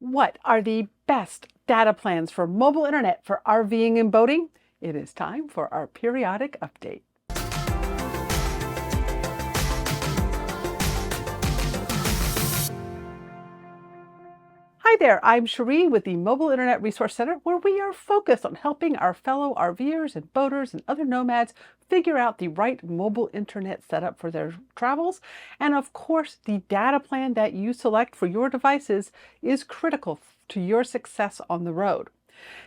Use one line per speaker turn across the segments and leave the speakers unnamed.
What are the best data plans for mobile internet for RVing and boating? It is time for our periodic update. Hi there, I'm Cherie with the Mobile Internet Resource Center, where we are focused on helping our fellow RVers and boaters and other nomads figure out the right mobile internet setup for their travels. And of course, the data plan that you select for your devices is critical to your success on the road.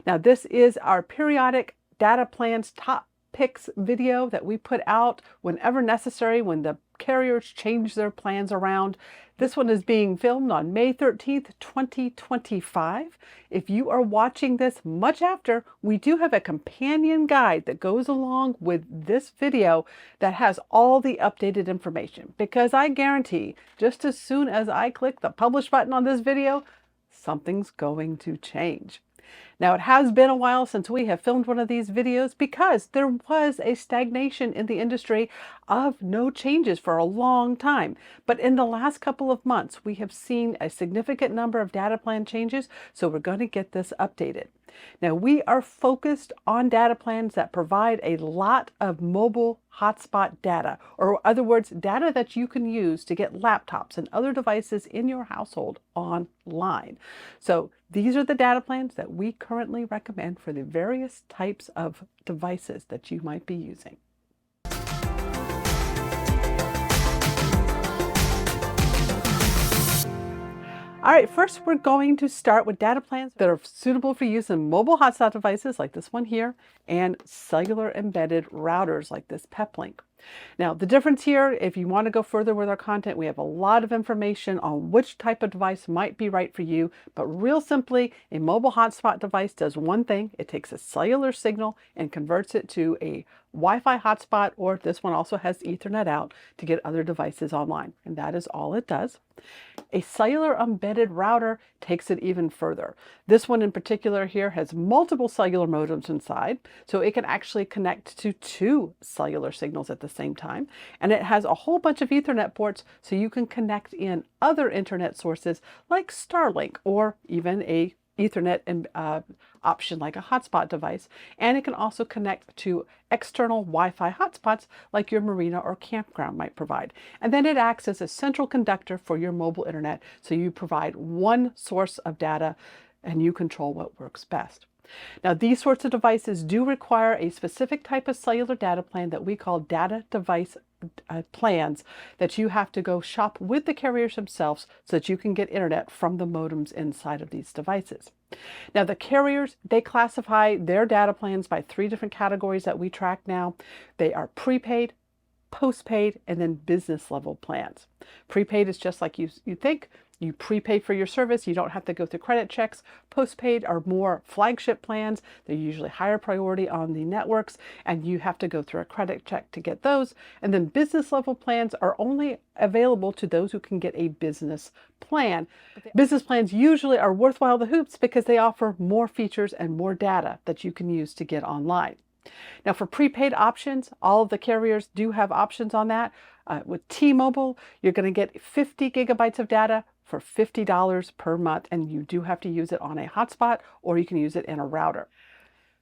Now, this is our periodic data plans top picks video that we put out whenever necessary when the carriers change their plans around. This one is being filmed on May 13th, 2025. If you are watching this much after, we do have a companion guide that goes along with this video that has all the updated information, because I guarantee just as soon as I click the publish button on this video, something's going to change. Now, it has been a while since we have filmed one of these videos because there was a stagnation in the industry of no changes for a long time. But in the last couple of months, we have seen a significant number of data plan changes, so we're going to get this updated. Now, we are focused on data plans that provide a lot of mobile hotspot data, or in other words, data that you can use to get laptops and other devices in your household online. So these are the data plans that we currently recommend for the various types of devices that you might be using. All right, first we're going to start with data plans that are suitable for use in mobile hotspot devices like this one here and cellular embedded routers like this Peplink. Now, the difference here, if you want to go further with our content, we have a lot of information on which type of device might be right for you. But real simply, a mobile hotspot device does one thing. It takes a cellular signal and converts it to a Wi-Fi hotspot, or this one also has Ethernet out to get other devices online. And that is all it does. A cellular embedded router takes it even further. This one in particular here has multiple cellular modems inside, so it can actually connect to two cellular signals at the same time. And it has a whole bunch of Ethernet ports, so you can connect in other internet sources like Starlink or even a Ethernet option like a hotspot device, and it can also connect to external Wi-Fi hotspots like your marina or campground might provide. And then it acts as a central conductor for your mobile internet, so you provide one source of data and you control what works best. Now, these sorts of devices do require a specific type of cellular data plan that we call data device plans that you have to go shop with the carriers themselves so that you can get internet from the modems inside of these devices. Now, the carriers, they classify their data plans by three different categories that we track now. They are prepaid, postpaid, and then business level plans. Prepaid is just like you think. You prepay for your service. You don't have to go through credit checks. Postpaid are more flagship plans. They're usually higher priority on the networks, and you have to go through a credit check to get those. And then business level plans are only available to those who can get a business plan. Business plans usually are worthwhile the hoops because they offer more features and more data that you can use to get online. Now, for prepaid options, all of the carriers do have options on that. With T-Mobile, you're going to get 50 gigabytes of data for $50 per month, and you do have to use it on a hotspot or you can use it in a router.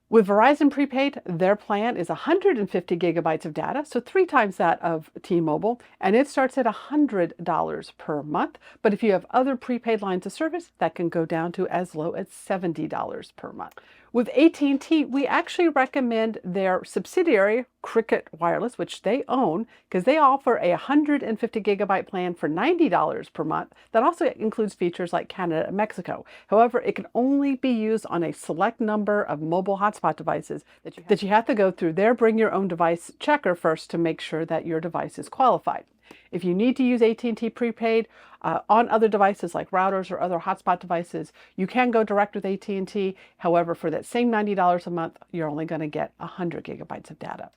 With Verizon Prepaid, their plan is 150 gigabytes of data, so 3 times that of T-Mobile, and it starts at $100 per month. But if you have other prepaid lines of service, that can go down to as low as $70 per month. With AT&T, we actually recommend their subsidiary, Cricket Wireless, which they own, because they offer a 150 gigabyte plan for $90 per month. That also includes features like Canada and Mexico. However, it can only be used on a select number of mobile hotspot devices that you have to go through their bring your own device checker first to make sure that your device is qualified. If you need to use AT&T prepaid on other devices like routers or other hotspot devices, you can go direct with AT&T. However, for that same $90 a month, you're only going to get 100 gigabytes of data.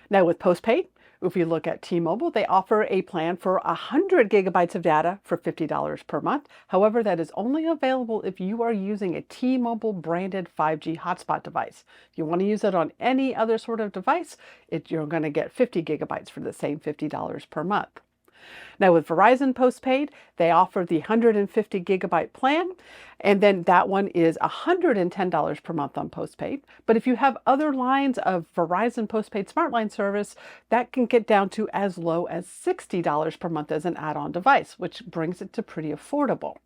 Now, with postpaid, if you look at T-Mobile, they offer a plan for 100 gigabytes of data for $50 per month. However, that is only available if you are using a T-Mobile branded 5G hotspot device. If you want to use it on any other sort of device, you're going to get 50 gigabytes for the same $50 per month. Now with Verizon postpaid, they offer the 150 gigabyte plan, And then that one is $110 per month on postpaid. But if you have other lines of Verizon postpaid SmartLine service, that can get down to as low as $60 per month as an add-on device, which brings it to pretty affordable.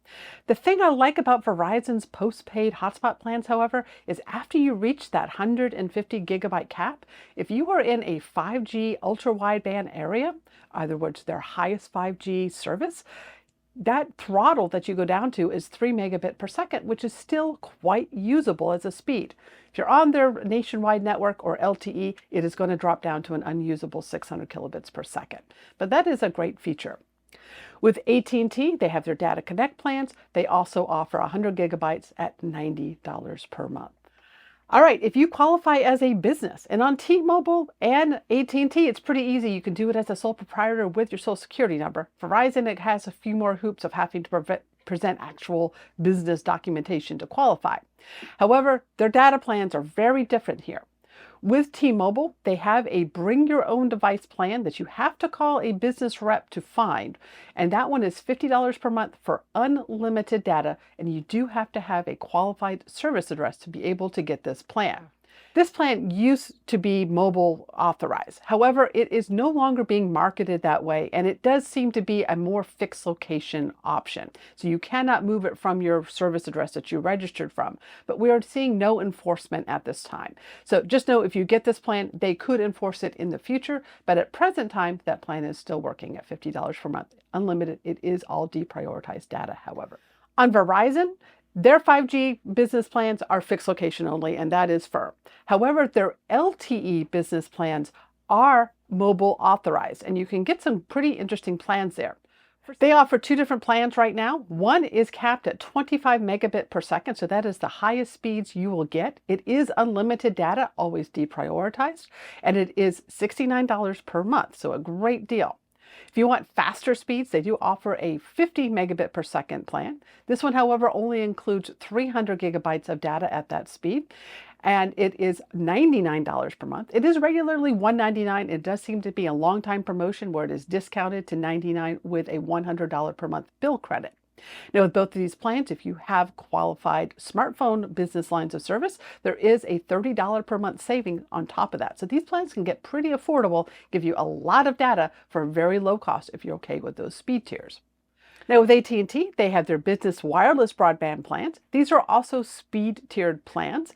The thing I like about Verizon's postpaid hotspot plans, however, is after you reach that 150 gigabyte cap, if you are in a 5G ultra wideband area, in other words, their highest 5G service, that throttle that you go down to is 3 megabit per second, which is still quite usable as a speed. If you're on their nationwide network or LTE, it is going to drop down to an unusable 600 kilobits per second. But that is a great feature. With AT&T, they have their Data Connect plans. They also offer 100 gigabytes at $90 per month. All right, if you qualify as a business, and on T-Mobile and AT&T, it's pretty easy. You can do it as a sole proprietor with your social security number. Verizon, it has a few more hoops of having to present actual business documentation to qualify. However, their data plans are very different here. With T-Mobile, they have a bring your own device plan that you have to call a business rep to find. And that one is $50 per month for unlimited data. And you do have to have a qualified service address to be able to get this plan. This plan used to be mobile authorized. However, it is no longer being marketed that way, and it does seem to be a more fixed location option. So you cannot move it from your service address that you registered from, but we are seeing no enforcement at this time. So just know if you get this plan, they could enforce it in the future, but at present time, that plan is still working at $50 per month. Unlimited, it is all deprioritized data, however. On Verizon, their 5G business plans are fixed location only, and that is firm. However, their LTE business plans are mobile authorized, and you can get some pretty interesting plans there. They offer two different plans right now. One is capped at 25 megabit per second, so that is the highest speeds you will get. It is unlimited data, always deprioritized, and it is $69 per month, so a great deal. If you want faster speeds, they do offer a 50 megabit per second plan. This one, however, only includes 300 gigabytes of data at that speed, and it is $99 per month. It is regularly $199. It does seem to be a long time promotion where it is discounted to $99 with a $100 per month bill credit. Now, with both of these plans, if you have qualified smartphone business lines of service, there is a $30 per month saving on top of that. So these plans can get pretty affordable, give you a lot of data for a very low cost if you're okay with those speed tiers. Now with AT&T, they have their business wireless broadband plans. These are also speed tiered plans.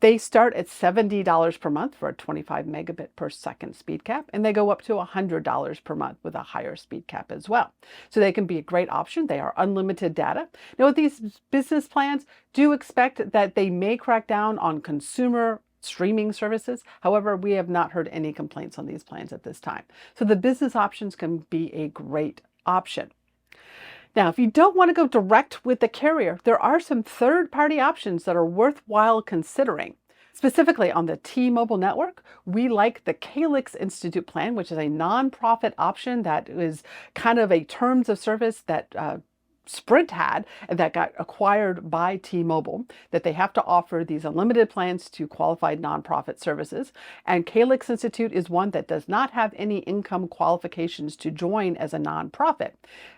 They start at $70 per month for a 25 megabit per second speed cap, and they go up to $100 per month with a higher speed cap as well. So they can be a great option. They are unlimited data. Now with these business plans, do expect that they may crack down on consumer streaming services. However, we have not heard any complaints on these plans at this time. So the business options can be a great option. Now, if you don't want to go direct with the carrier, there are some third-party options that are worthwhile considering. Specifically on the T-Mobile network, we like the Calix Institute plan, which is a nonprofit option that is kind of a terms of service that Sprint had and that got acquired by T-Mobile, that they have to offer these unlimited plans to qualified nonprofit services. And Calix Institute is one that does not have any income qualifications to join as a nonprofit.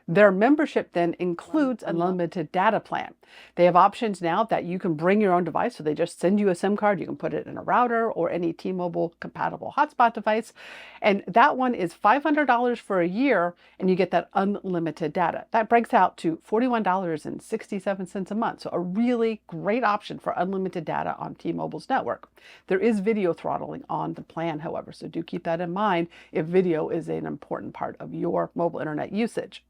Their membership then includes an unlimited data plan. They have options now that you can bring your own device, so they just send you a SIM card. You can put it in a router or any T-Mobile compatible hotspot device. And that one is $500 for a year, and you get that unlimited data. That breaks out to $41.67 a month. So a really great option for unlimited data on T-Mobile's network. There is video throttling on the plan, however, so do keep that in mind if video is an important part of your mobile internet usage.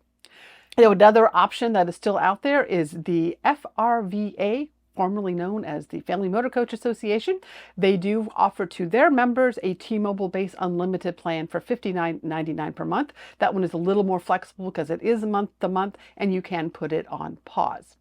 Now, another option that is still out there is the FRVA, formerly known as the Family Motor Coach Association. They do offer to their members a T-Mobile-based unlimited plan for $59.99 per month. That one is a little more flexible because it is month to month, and you can put it on pause.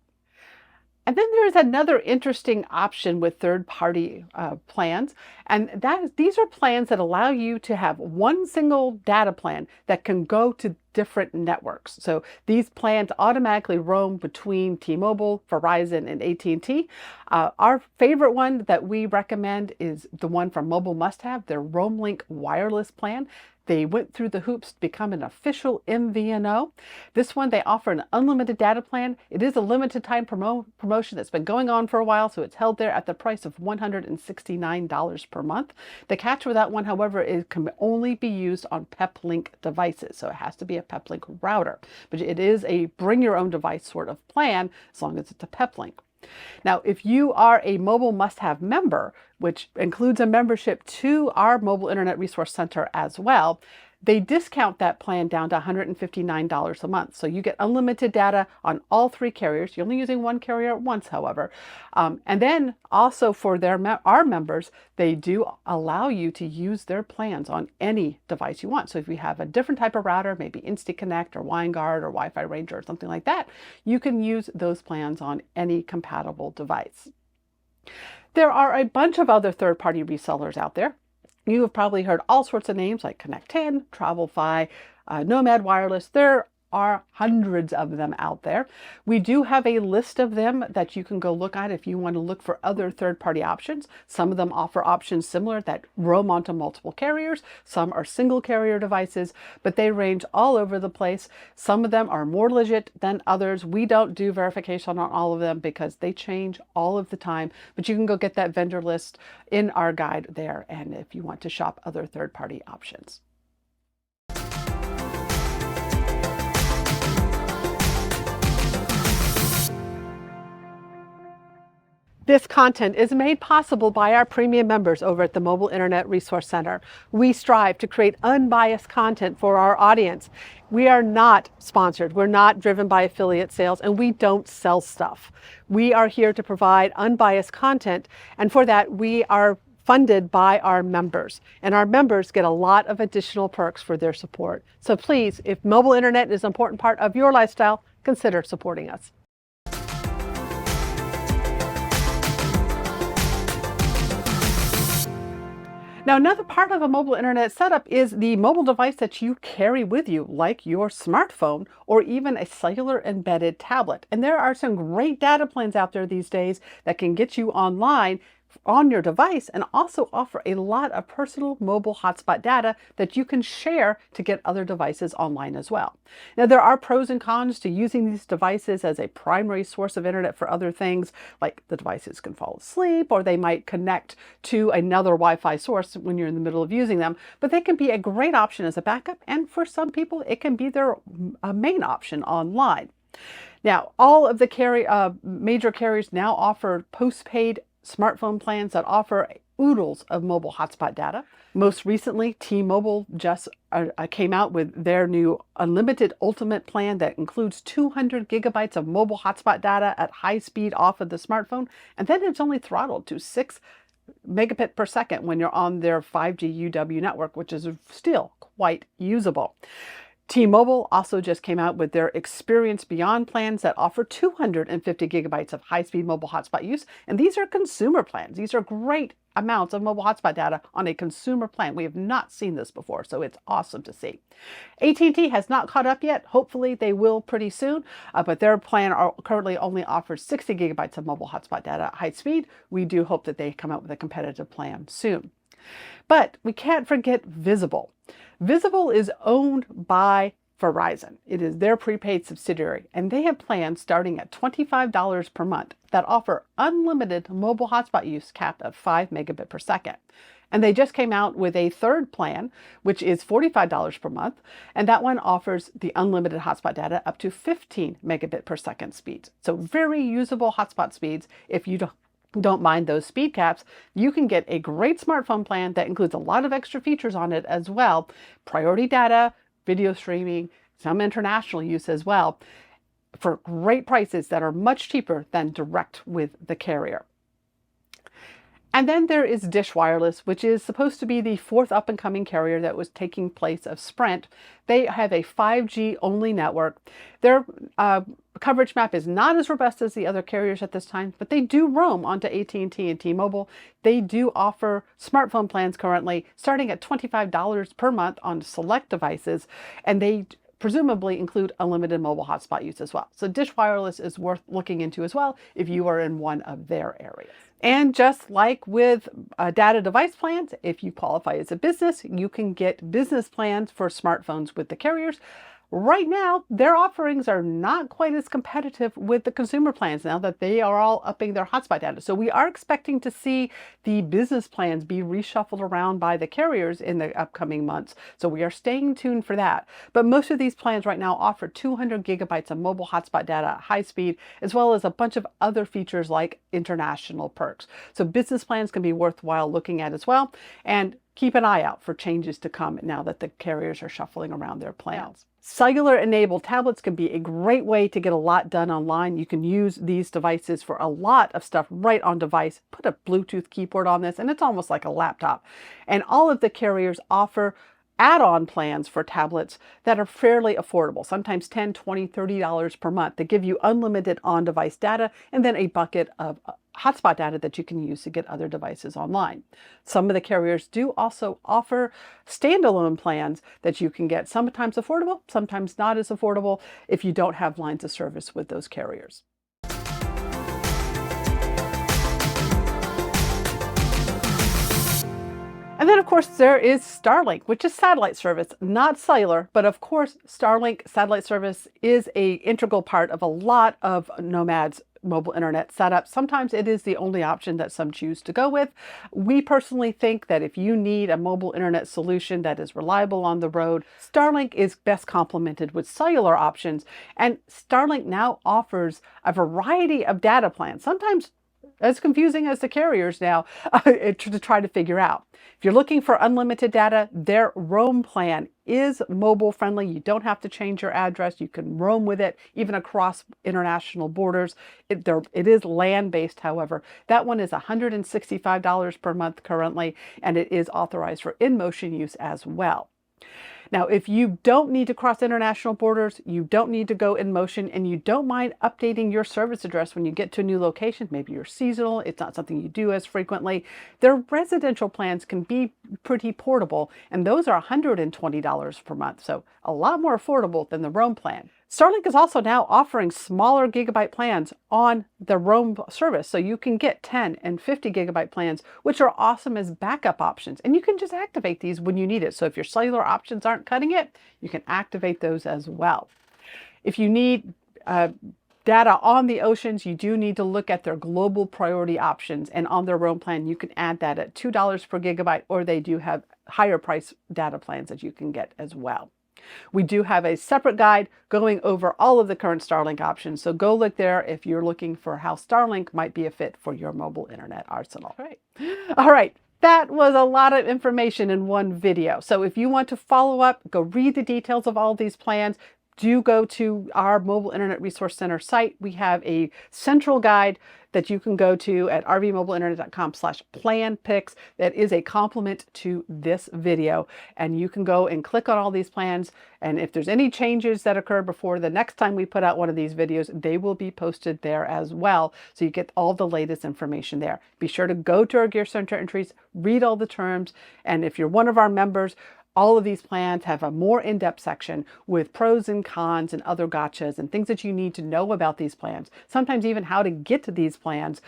And then there is another interesting option with third-party plans, and these are plans that allow you to have one single data plan that can go to different networks. So these plans automatically roam between T-Mobile, Verizon, and AT&T. Our favorite one that we recommend is the one from Mobile Must Have, their Roamlink wireless plan. They went through the hoops to become an official MVNO. This one, they offer an unlimited data plan. It is a limited time promotion that's been going on for a while, so it's held there at the price of $169 per month. The catch with that one, however, is it can only be used on Peplink devices, so it has to be a Peplink router. But it is a bring your own device sort of plan as long as it's a Peplink. Now, if you are a Mobile Must-Have member, which includes a membership to our Mobile Internet Resource Center as well, they discount that plan down to $159 a month. So you get unlimited data on all three carriers. You're only using one carrier at once, however. And then also for our members, they do allow you to use their plans on any device you want. So if you have a different type of router, maybe InstaConnect or WineGuard or Wi-Fi Ranger or something like that, you can use those plans on any compatible device. There are a bunch of other third-party resellers out there. You have probably heard all sorts of names like Connect10, TravelFi, Nomad Wireless. There are hundreds of them out there. We do have a list of them that you can go look at if you want to look for other third-party options. Some of them offer options similar that roam onto multiple carriers. Some are single carrier devices, but they range all over the place. Some of them are more legit than others. We don't do verification on all of them because they change all of the time, but you can go get that vendor list in our guide there, and if you want to shop other third-party options. This content is made possible by our premium members over at the Mobile Internet Resource Center. We strive to create unbiased content for our audience. We are not sponsored, we're not driven by affiliate sales, and we don't sell stuff. We are here to provide unbiased content, and for that we are funded by our members, and our members get a lot of additional perks for their support. So please, if mobile internet is an important part of your lifestyle, consider supporting us. Now, another part of a mobile internet setup is the mobile device that you carry with you, like your smartphone or even a cellular embedded tablet. And there are some great data plans out there these days that can get you online on your device and also offer a lot of personal mobile hotspot data that you can share to get other devices online as well. Now, there are pros and cons to using these devices as a primary source of internet for other things, like the devices can fall asleep or they might connect to another Wi-Fi source when you're in the middle of using them, but they can be a great option as a backup, and for some people it can be their main option online. Now, all of the major carriers now offer postpaid smartphone plans that offer oodles of mobile hotspot data. Most recently, T-Mobile just came out with their new unlimited ultimate plan that includes 200 gigabytes of mobile hotspot data at high speed off of the smartphone, and then it's only throttled to 6 megabit per second when you're on their 5G UW network, which is still quite usable. T-Mobile also just came out with their Experience Beyond plans that offer 250 gigabytes of high-speed mobile hotspot use. And these are consumer plans. These are great amounts of mobile hotspot data on a consumer plan. We have not seen this before, so it's awesome to see. AT&T has not caught up yet. Hopefully they will pretty soon, but their plan currently only offers 60 gigabytes of mobile hotspot data at high speed. We do hope that they come out with a competitive plan soon. But we can't forget Visible. Visible is owned by Verizon. It is their prepaid subsidiary, and they have plans starting at $25 per month that offer unlimited mobile hotspot use capped at 5 megabit per second. And they just came out with a third plan, which is $45 per month, and that one offers the unlimited hotspot data up to 15 megabit per second speeds. So very usable hotspot speeds if you don't mind those speed caps. You can get a great smartphone plan that includes a lot of extra features on it as well. Priority data, video streaming, some international use as well, for great prices that are much cheaper than direct with the carrier. And then there is Dish Wireless, which is supposed to be the fourth up-and-coming carrier that was taking place of Sprint. They have a 5G only network. Their coverage map is not as robust as the other carriers at this time, but they do roam onto AT&T and T-Mobile. They do offer smartphone plans currently starting at $25 per month on select devices, and they presumably include unlimited mobile hotspot use as well. So Dish Wireless is worth looking into as well if you are in one of their areas. And just like with data device plans, if you qualify as a business, you can get business plans for smartphones with the carriers. Right now, their offerings are not quite as competitive with the consumer plans now that they are all upping their hotspot data. So we are expecting to see the business plans be reshuffled around by the carriers in the upcoming months. So we are staying tuned for that. But most of these plans right now offer 200 gigabytes of mobile hotspot data at high speed, as well as a bunch of other features like international perks. So business plans can be worthwhile looking at as well. And keep an eye out for changes to come now that the carriers are shuffling around their plans. Cellular-enabled tablets can be a great way to get a lot done online. You can use these devices for a lot of stuff right on device. Put a Bluetooth keyboard on this, and it's almost like a laptop. And all of the carriers offer add-on plans for tablets that are fairly affordable, sometimes $10, $20, $30 per month. They give you unlimited on-device data and then a bucket of hotspot data that you can use to get other devices online. Some of the carriers do also offer standalone plans that you can get, sometimes affordable, sometimes not as affordable if you don't have lines of service with those carriers. And then, of course, there is Starlink, which is satellite service, not cellular, but of course, Starlink satellite service is an integral part of a lot of nomads' mobile internet setup. Sometimes it is the only option that some choose to go with. We personally think that if you need a mobile internet solution that is reliable on the road, Starlink is best complemented with cellular options. And Starlink now offers a variety of data plans, sometimes as confusing as the carriers now to try to figure out. If you're looking for unlimited data, their Roam plan is mobile friendly. You don't have to change your address. You can roam with it even across international borders. It is land-based, however. That one is $165 per month currently, and it is authorized for in-motion use as well. Now, if you don't need to cross international borders, you don't need to go in motion, and you don't mind updating your service address when you get to a new location, maybe you're seasonal, it's not something you do as frequently, their residential plans can be pretty portable, and those are $120 per month, so a lot more affordable than the Roam plan. Starlink is also now offering smaller gigabyte plans on the Roam service. So you can get 10 and 50 gigabyte plans, which are awesome as backup options. And you can just activate these when you need it. So if your cellular options aren't cutting it, you can activate those as well. If you need data on the oceans, you do need to look at their global priority options. And on their Roam plan, you can add that at $2 per gigabyte, or they do have higher price data plans that you can get as well. We do have a separate guide going over all of the current Starlink options, so go look there if you're looking for how Starlink might be a fit for your mobile internet arsenal. All right. That was a lot of information in one video. So if you want to follow up, go read the details of all these plans. Do go to our Mobile Internet Resource Center site. We have a central guide that you can go to at rvmobileinternet.com/planpicks that is a complement to this video. And you can go and click on all these plans. And if there's any changes that occur before the next time we put out one of these videos, they will be posted there as well. So you get all the latest information there. Be sure to go to our Gear Center entries, read all the terms. And if you're one of our members, all of these plans have a more in-depth section with pros and cons and other gotchas and things that you need to know about these plans. Sometimes even how to get to these plans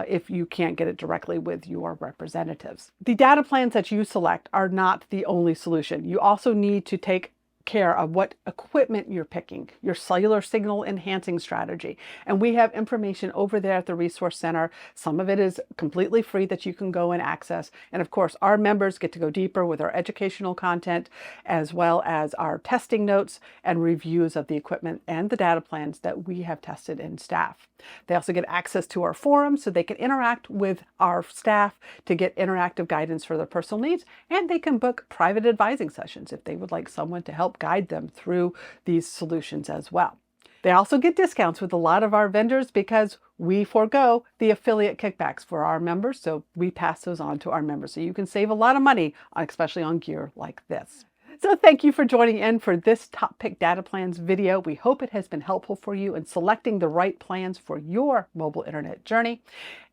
if you can't get it directly with your representatives. The data plans that you select are not the only solution. You also need to take care of what equipment you're picking, your cellular signal enhancing strategy. And we have information over there at the Resource Center. Some of it is completely free that you can go and access. And of course, our members get to go deeper with our educational content, as well as our testing notes and reviews of the equipment and the data plans that we have tested in staff. They also get access to our forums so they can interact with our staff to get interactive guidance for their personal needs, and they can book private advising sessions if they would like someone to help guide them through these solutions as well. They also get discounts with a lot of our vendors because we forego the affiliate kickbacks for our members, so we pass those on to our members. So you can save a lot of money, especially on gear like this. So thank you for joining in for this Top Pick Data Plans video. We hope it has been helpful for you in selecting the right plans for your mobile internet journey.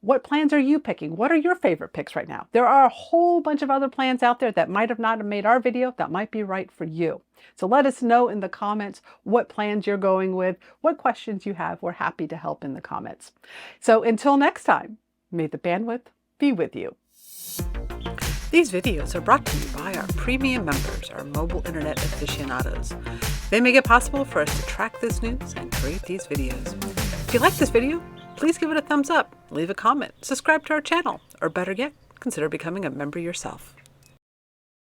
What plans are you picking? What are your favorite picks right now? There are a whole bunch of other plans out there that might have not made our video that might be right for you. So let us know in the comments what plans you're going with, what questions you have. We're happy to help in the comments. So until next time, may the bandwidth be with you. These videos are brought to you by our premium members, our mobile internet aficionados. They make it possible for us to track this news and create these videos. If you like this video, please give it a thumbs up, leave a comment, subscribe to our channel, or better yet, consider becoming a member yourself.